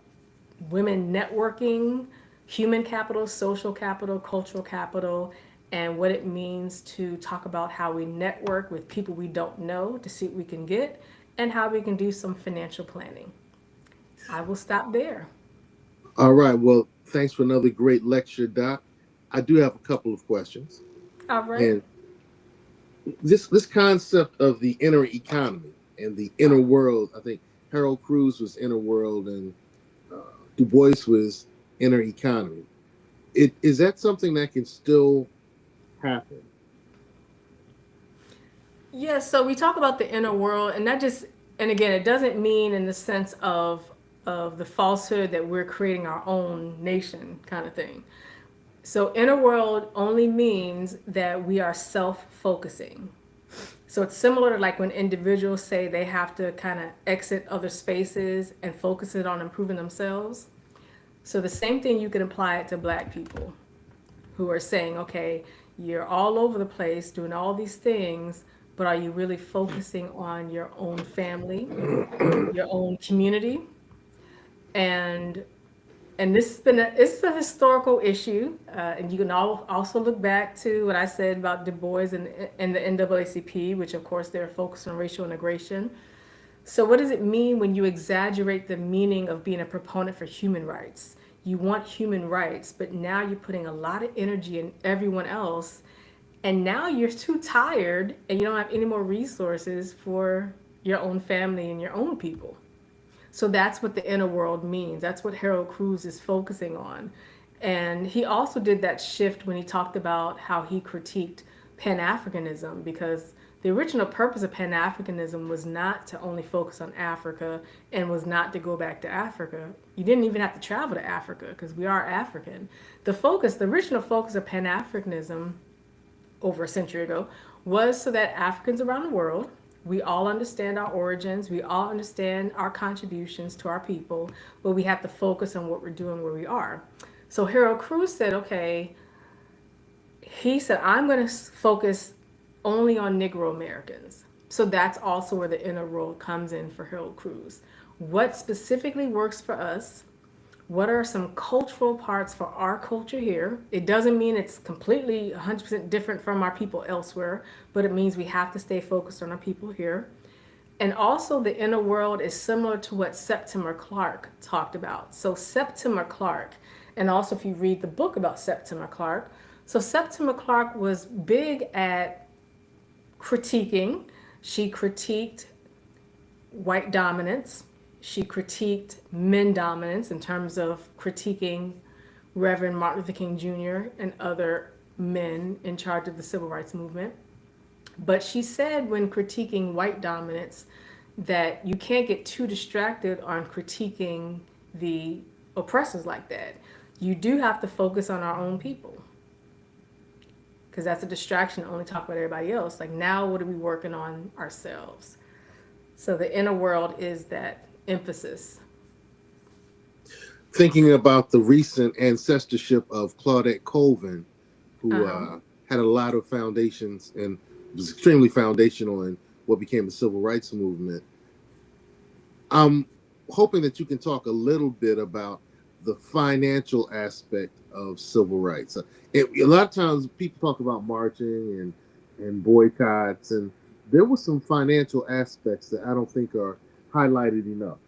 women networking, human capital, social capital, cultural capital, and what it means to talk about how we network with people we don't know to see what we can get, and how we can do some financial planning. I will stop there. All right. Well, thanks for another great lecture, Doc. I do have a couple of questions. All right. And this concept of the inner economy and the inner world, I think Harold Cruse was inner world and Du Bois was inner economy. Is that something that can still happen? Yeah, so we talk about the inner world, and that just, and again, it doesn't mean in the sense of the falsehood that we're creating our own nation kind of thing. So inner world only means that we are self-focusing. So it's similar to like when individuals say they have to kind of exit other spaces and focus it on improving themselves. So the same thing, you can apply it to Black people who are saying, okay, you're all over the place doing all these things, but are you really focusing on your own family, your own community? And this has been it's a historical issue, and you can also look back to what I said about Du Bois and the NAACP, which of course they're focused on racial integration. So what does it mean when you exaggerate the meaning of being a proponent for human rights? You want human rights, but now you're putting a lot of energy in everyone else, And now you're too tired and you don't have any more resources for your own family and your own people. So that's what the inner world means. That's what Harold Cruse is focusing on. And he also did that shift when he talked about how he critiqued Pan Africanism, because the original purpose of Pan Africanism was not to only focus on Africa and was not to go back to Africa. You didn't even have to travel to Africa because we are African. The original focus of Pan Africanism over a century ago was so that Africans around the world, we all understand our origins, we all understand our contributions to our people, but we have to focus on what we're doing where we are. So Harold Cruse said, okay, he said, I'm going to focus only on Negro Americans. So that's also where the inner world comes in for Harold Cruse. What specifically works for us? What are some cultural parts for our culture here? It doesn't mean it's completely 100% different from our people elsewhere, but it means we have to stay focused on our people here. And also, the inner world is similar to what Septimer Clark talked about. So, Septimer Clark, and also if you read the book about Septimer Clark, so Septimer Clark was big at critiquing. She critiqued white dominance. She critiqued men dominance in terms of critiquing Reverend Martin Luther King Jr. and other men in charge of the civil rights movement. But she said when critiquing white dominance that you can't get too distracted on critiquing the oppressors like that. You do have to focus on our own people, because that's a distraction to only talk about everybody else. Like, now what are we working on ourselves? So the inner world is that emphasis. Thinking about the recent ancestorship of Claudette Colvin, who Uh-huh. had a lot of foundations and was extremely foundational in what became the civil rights movement. I'm hoping that you can talk a little bit about the financial aspect of civil rights. A lot of times people talk about marching and boycotts, and there were some financial aspects that I don't think are highlighted enough.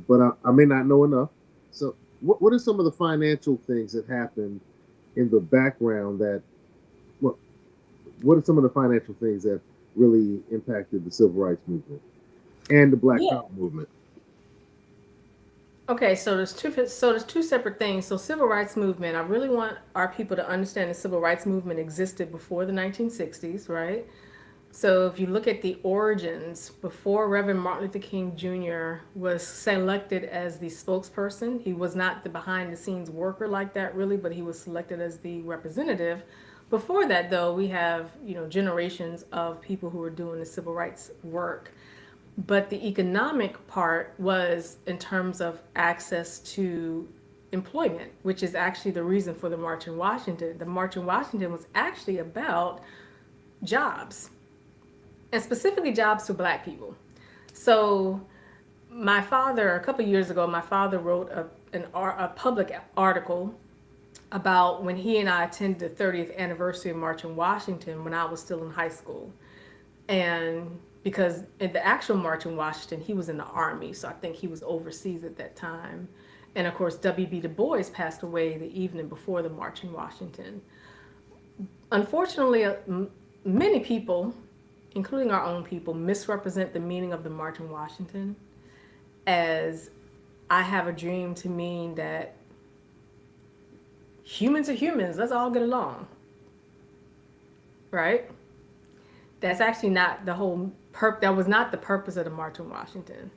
But I may not know enough. So, what are some of the financial things that happened in the background that what what are some of the financial things that really impacted the civil rights movement and the Black Yeah. Power movement? Okay, so there's two separate things. So civil rights movement, I really want our people to understand the civil rights movement existed before the 1960s, right? So if you look at the origins, before Reverend Martin Luther King Jr. was selected as the spokesperson, he was not the behind the scenes worker like that really, but he was selected as the representative. Before that though, we have, generations of people who were doing the civil rights work. But the economic part was in terms of access to employment, which is actually the reason for the March in Washington. The March in Washington was actually about jobs, and specifically jobs for Black people. So my father, a couple of years ago, my father wrote a public article about when he and I attended the 30th anniversary of March in Washington when I was still in high school. And because in the actual March in Washington, he was in the Army, so I think he was overseas at that time. And of course, W.B. Du Bois passed away the evening before the March in Washington. Unfortunately, many people, including our own people, misrepresent the meaning of the March in Washington as I have a dream to mean that humans are humans, let's all get along, right? That's actually not the whole that was not the purpose of the March on Washington.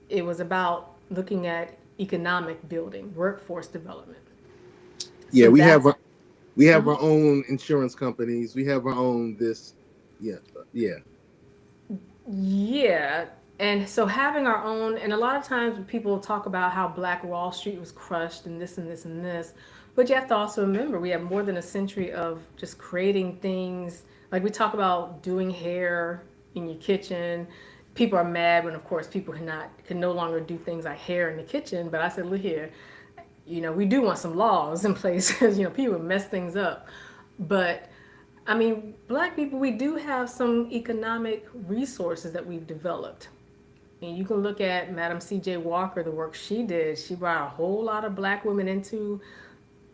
It was about looking at economic building, workforce development. Yeah, So that's we have our own insurance companies. We have our own this. Yeah, yeah, yeah. And so having our own, and a lot of times people talk about how Black Wall Street was crushed and this and this and this, but you have to also remember we have more than a century of just creating things. Like we talk about doing hair in your kitchen. People are mad when, of course, people can no longer do things like hair in the kitchen. But I said, look here, we do want some laws in place because people mess things up. But I mean, Black people, we do have some economic resources that we've developed. And you can look at Madam C.J. Walker, the work she did. She brought a whole lot of Black women into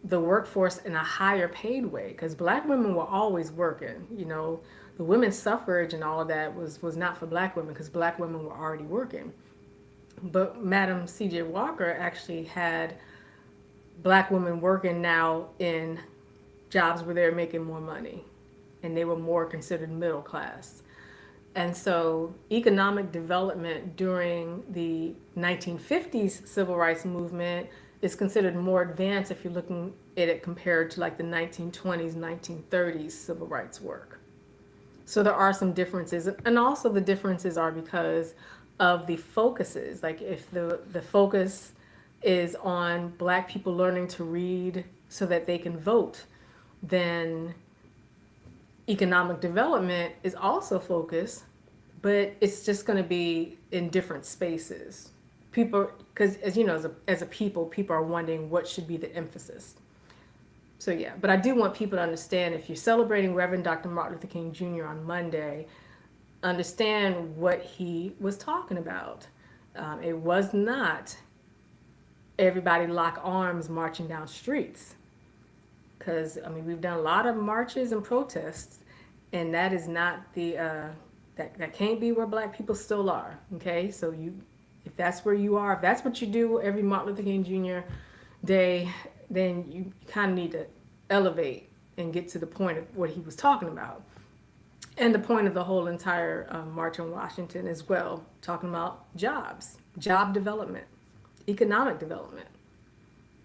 the workforce in a higher paid way, because black women were always working. The women's suffrage and all of that was not for black women, because black women were already working. But Madam C.J. Walker actually had black women working now in jobs where they're making more money, and they were more considered middle class. And so economic development during the 1950s civil rights movement is considered more advanced if you're looking at it compared to like the 1920s, 1930s civil rights work. So there are some differences. And also the differences are because of the focuses. Like if the focus is on black people learning to read so that they can vote, then economic development is also focused, but it's just going to be in different spaces. People, because as you know, as a people are wondering what should be the emphasis. So yeah, but I do want people to understand, if you're celebrating Reverend Dr. Martin Luther King Jr. on Monday, understand what he was talking about. It was not everybody lock arms marching down streets. Because, I mean, we've done a lot of marches and protests, and that is not that can't be where black people still are, okay? So if that's where you are, if that's what you do every Martin Luther King Jr. Day, then you kind of need to elevate and get to the point of what he was talking about. And the point of the whole entire March on Washington as well, talking about jobs, job development, economic development.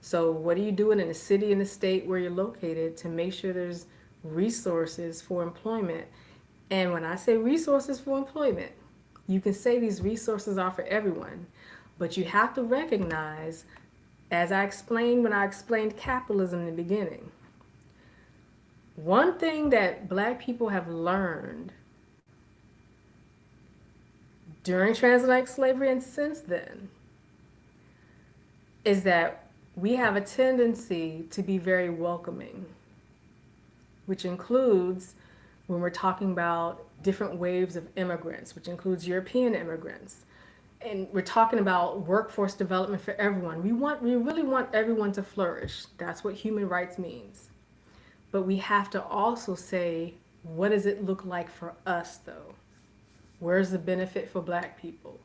So what are you doing in the city and the state where you're located to make sure there's resources for employment? And when I say resources for employment, you can say these resources are for everyone, but you have to recognize, as I explained when I explained capitalism in the beginning, one thing that black people have learned during transatlantic slavery and since then is that we have a tendency to be very welcoming, which includes when we're talking about different waves of immigrants, which includes European immigrants. And we're talking about workforce development for everyone. We really want everyone to flourish. That's what human rights means. But we have to also say, what does it look like for us though? Where's the benefit for black people?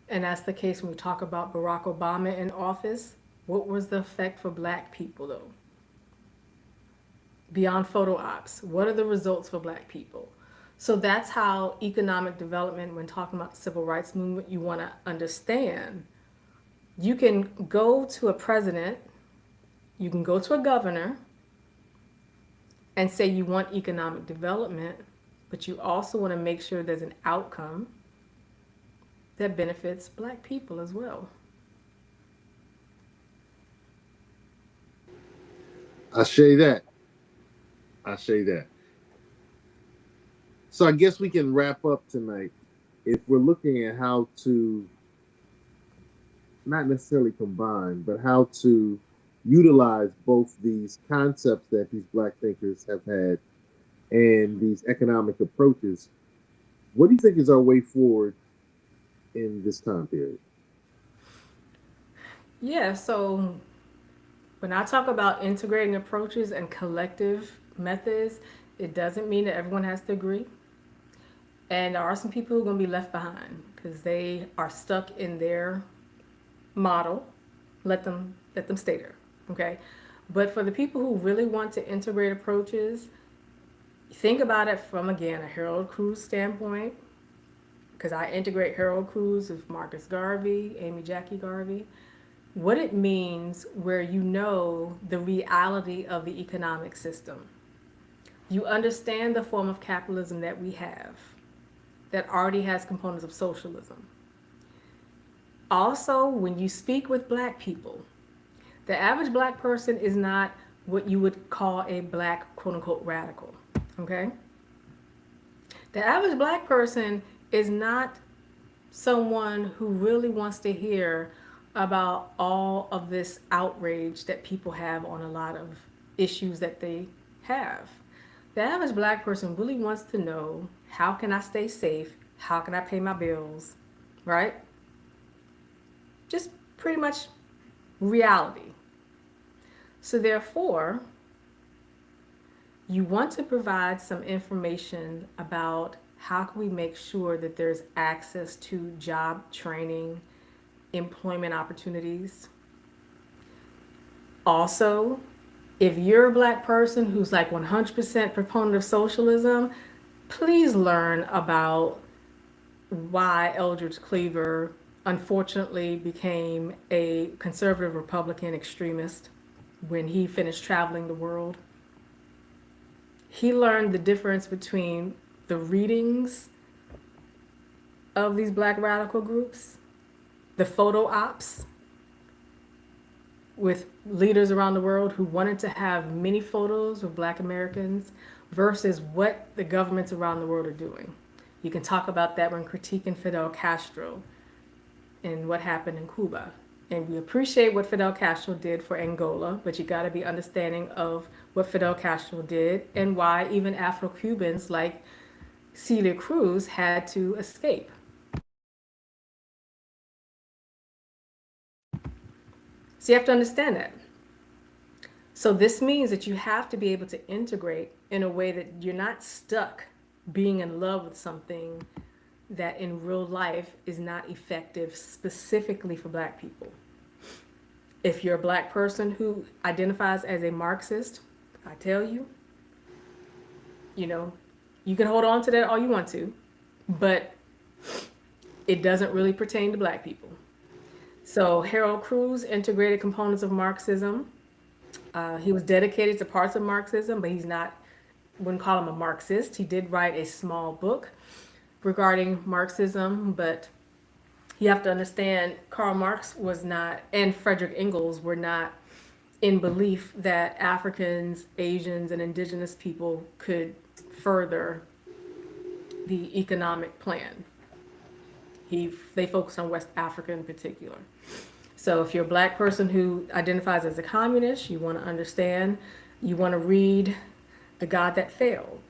And that's the case when we talk about Barack Obama in office. What was the effect for black people though? Beyond photo ops, what are the results for black people? So that's how economic development, when talking about the civil rights movement, you want to understand. You can go to a president, you can go to a governor and say you want economic development, but you also want to make sure there's an outcome that benefits black people as well. I say that. I say that. So I guess we can wrap up tonight if we're looking at how to not necessarily combine, but how to utilize both these concepts that these black thinkers have had and these economic approaches. What do you think is our way forward in this time period? Yeah, so when I talk about integrating approaches and collective methods, it doesn't mean that everyone has to agree. And there are some people who are going to be left behind because they are stuck in their model. Let them stay there, okay? But for the people who really want to integrate approaches, think about it from, again, a Harold Cruse standpoint, because I integrate Harold Cruse with Marcus Garvey, Amy Jackie Garvey. What it means where you know the reality of the economic system. You understand the form of capitalism that we have that already has components of socialism. Also, when you speak with black people, the average black person is not what you would call a black quote unquote radical, okay? The average black person is not someone who really wants to hear about all of this outrage that people have on a lot of issues that they have. The average black person really wants to know, how can I stay safe? How can I pay my bills? Right? Just pretty much reality. So therefore, you want to provide some information about how can we make sure that there's access to job training, employment opportunities. Also, if you're a Black person who's like 100% proponent of socialism, please learn about why Eldridge Cleaver unfortunately became a conservative Republican extremist when he finished traveling the world. He learned the difference between the readings of these Black radical groups, the photo ops with leaders around the world who wanted to have many photos of Black Americans versus what the governments around the world are doing. You can talk about that when critiquing Fidel Castro and what happened in Cuba. And we appreciate what Fidel Castro did for Angola, but you got to be understanding of what Fidel Castro did and why even Afro-Cubans like Celia Cruz had to escape. So you have to understand that. So this means that you have to be able to integrate in a way that you're not stuck being in love with something that in real life is not effective specifically for Black people. If you're a Black person who identifies as a Marxist, I tell you, you can hold on to that all you want to, but it doesn't really pertain to Black people. So Harold Cruse integrated components of Marxism. He was dedicated to parts of Marxism, but wouldn't call him a Marxist. He did write a small book regarding Marxism, but you have to understand Karl Marx was not, and Frederick Engels were not in belief that Africans, Asians, and indigenous people could further the economic plan. They focused on West Africa in particular. So if you're a Black person who identifies as a communist, you want to understand, you want to read The God That Failed,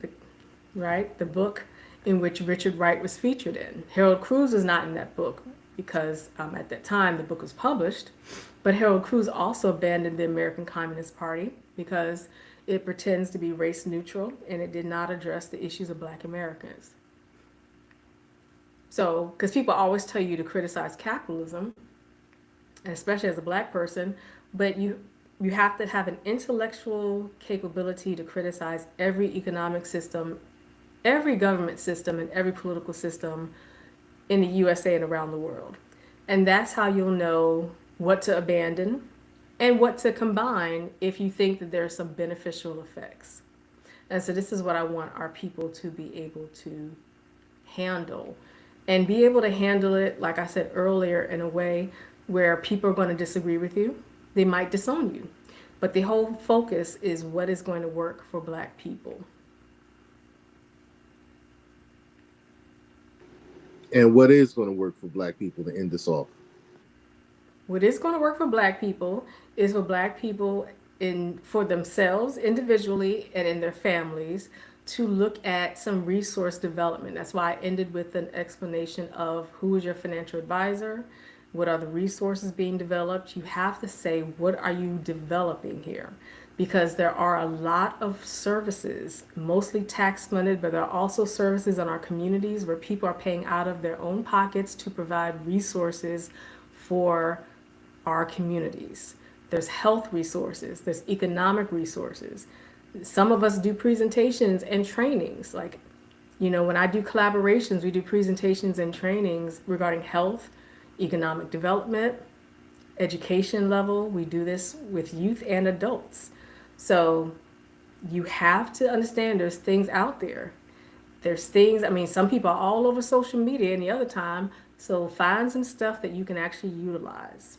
right? The book in which Richard Wright was featured in. Harold Cruse was not in that book because at that time the book was published, but Harold Cruse also abandoned the American Communist Party because it pretends to be race neutral and it did not address the issues of Black Americans. So, because people always tell you to criticize capitalism, and especially as a Black person, but you have to have an intellectual capability to criticize every economic system, every government system, and every political system in the USA and around the world. And that's how you'll know what to abandon and what to combine if you think that there are some beneficial effects. And so this is what I want our people to be able to handle, and be able to handle it, like I said earlier, in a way where people are going to disagree with you. They might disown you. But the whole focus is what is going to work for Black people. And what is going to work for Black people to end this off? What is going to work for Black people is for Black people for themselves individually and in their families to look at some resource development. That's why I ended with an explanation of who is your financial advisor, what are the resources being developed. You have to say, what are you developing here? Because there are a lot of services, mostly tax funded, but there are also services in our communities where people are paying out of their own pockets to provide resources for our communities. There's health resources, there's economic resources. Some of us do presentations and trainings. Like, when I do collaborations, we do presentations and trainings regarding health, economic development, education level. We do this with youth and adults. So you have to understand there's things out there. There's things, some people are all over social media any other time. So find some stuff that you can actually utilize.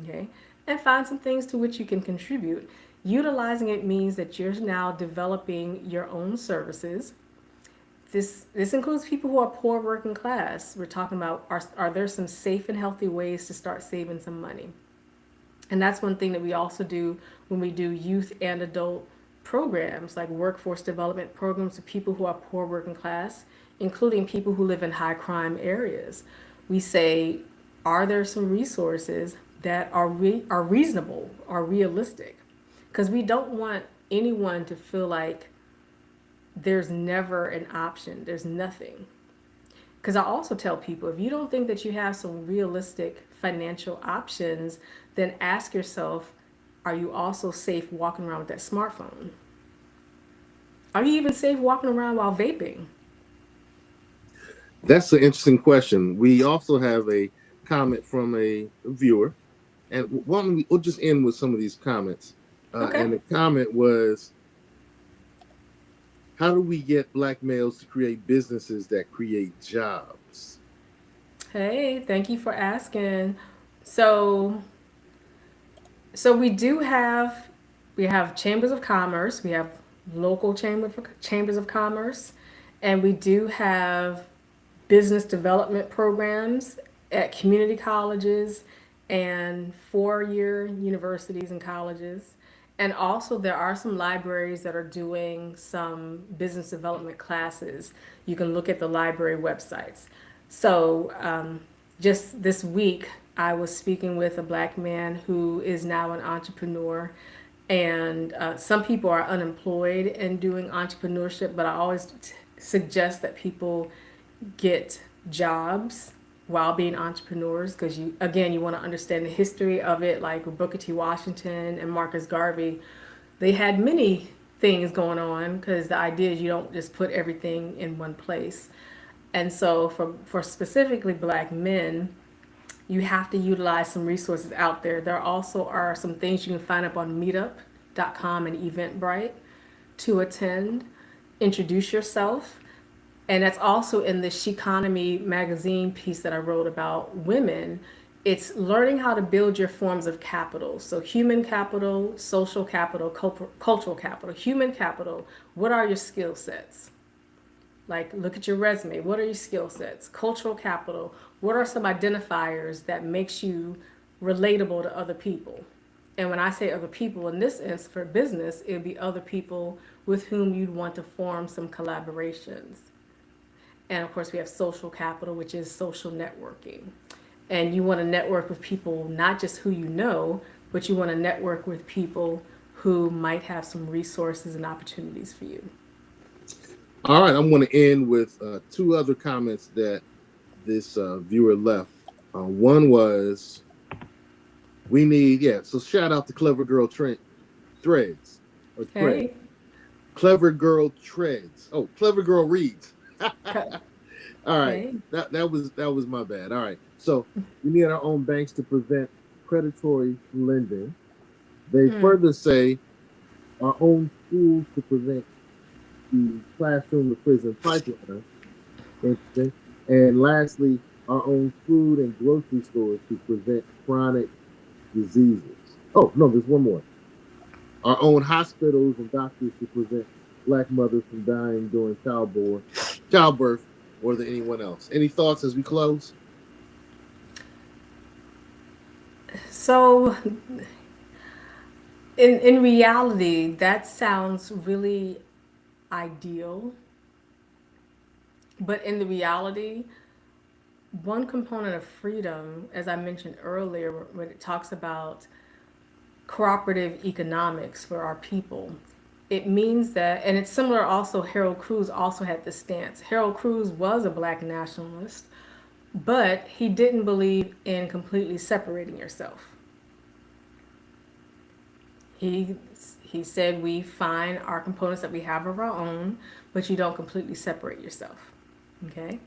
Okay? And find some things to which you can contribute. Utilizing it means that you're now developing your own services. This includes people who are poor working class. We're talking about, are there some safe and healthy ways to start saving some money? And that's one thing that we also do when we do youth and adult programs, like workforce development programs for people who are poor working class, including people who live in high crime areas. We say, are there some resources that are reasonable, are realistic? because we don't want anyone to feel like there's never an option, there's nothing. Because I also tell people, if you don't think that you have some realistic financial options, then ask yourself, are you also safe walking around with that smartphone? Are you even safe walking around while vaping? That's an interesting question. We also have a comment from a viewer, and we'll just end with some of these comments. Okay. And the comment was, how do we get black males to create businesses that create jobs? Hey, thank you for asking. So, so we have chambers of commerce, we have local chambers of commerce, and we do have business development programs at community colleges and four-year universities and colleges. And also, there are some libraries that are doing some business development classes. You can look at the library websites. So, just this week, I was speaking with a black man who is now an entrepreneur. And some people are unemployed and doing entrepreneurship, but I always suggest that people get jobs while being entrepreneurs because you want to understand the history of it, like with Booker T. Washington and Marcus Garvey. They had many things going on because the idea is you don't just put everything in one place. And so for specifically black men, you have to utilize some resources out there. There also are some things you can find up on meetup.com and Eventbrite to attend, introduce yourself. And that's also in the Sheconomy magazine piece that I wrote about women. It's learning how to build your forms of capital. So, human capital, social capital, cultural capital. Human capital, what are your skill sets? Like, look at your resume. What are your skill sets? Cultural capital, what are some identifiers that makes you relatable to other people? And when I say other people, in this instance for business, it would be other people with whom you'd want to form some collaborations. And of course, we have social capital, which is social networking. And you want to network with people, not just who you know, but you want to network with people who might have some resources and opportunities for you. All right, I'm going to end with two other comments that this viewer left. One was, we need, yeah, so shout out to Clever Girl Threads, or Thread. Hey. Clever Girl Treads. Oh, Clever Girl Reads. All right, Hey. that was my bad. All right, so we need our own banks to prevent predatory lending. They further say our own schools to prevent the classroom to prison pipeline. Interesting. And lastly, our own food and grocery stores to prevent chronic diseases. Oh no, there's one more. Our own hospitals and doctors to prevent black mothers from dying during childbirth more than anyone else. Any thoughts as we close? So, in reality, that sounds really ideal. But in the reality, one component of freedom, as I mentioned earlier, when it talks about cooperative economics for our people, it means that, and it's similar also, Harold Cruse also had this stance. Harold Cruse was a black nationalist, but he didn't believe in completely separating yourself. He he said we find our components that we have of our own, but you don't completely separate yourself. Okay?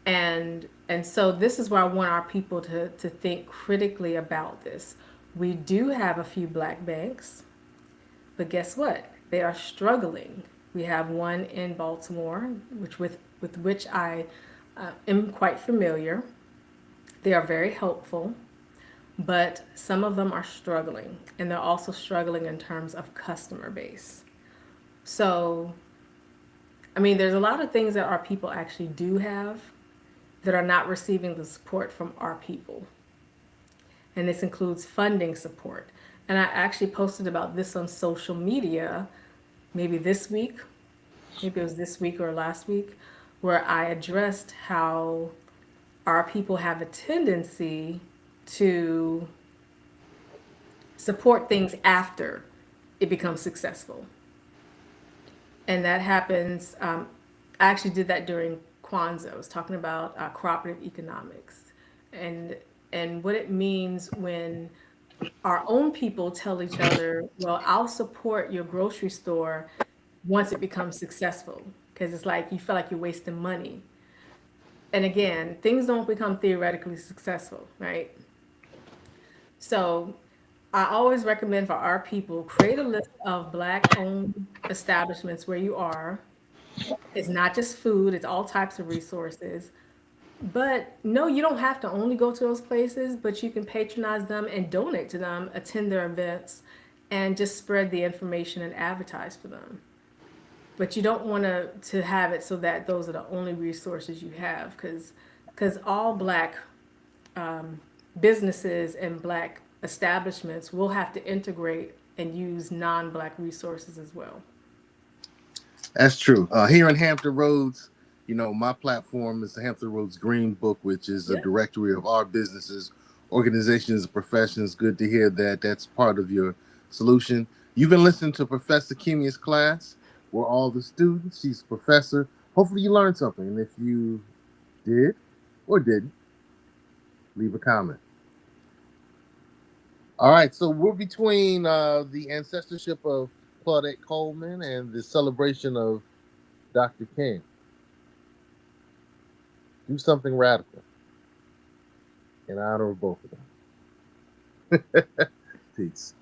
And so this is where I want our people to think critically about this. We do have a few black banks, but guess what? They are struggling. We have one in Baltimore, with which I am quite familiar. They are very helpful, but some of them are struggling, and they're also struggling in terms of customer base. So, I mean, there's a lot of things that our people actually do have that are not receiving the support from our people. And this includes funding support. And I actually posted about this on social media maybe this week, maybe it was this week or last week, where I addressed how our people have a tendency to support things after. it becomes successful. And that happens. I actually did that during Kwanzaa. I was talking about cooperative economics, and what it means when our own people tell each other, "Well, I'll support your grocery store once it becomes successful," because it's like you feel like you're wasting money. And again, things don't become theoretically successful, right? So I always recommend for our people create a list of Black owned establishments where you are. It's not just food, it's all types of resources. But no, you don't have to only go to those places, but you can patronize them and donate to them, attend their events, and just spread the information and advertise for them. But you don't want to have it so that those are the only resources you have, because all Black businesses and Black establishments will have to integrate and use non-Black resources as well. That's true. Here in Hampton Roads, my platform is the Hampton Roads Green Book, which is a Yeah. directory of our businesses, organizations, and professions. Good to hear that that's part of your solution. You've been listening to Professor Kimia's class. We're all the students. She's a professor. Hopefully you learned something. And if you did or didn't, leave a comment. All right, so we're between the ancestorship of Claudette Coleman and the celebration of Dr. King. Do something radical in honor of both of them. Peace.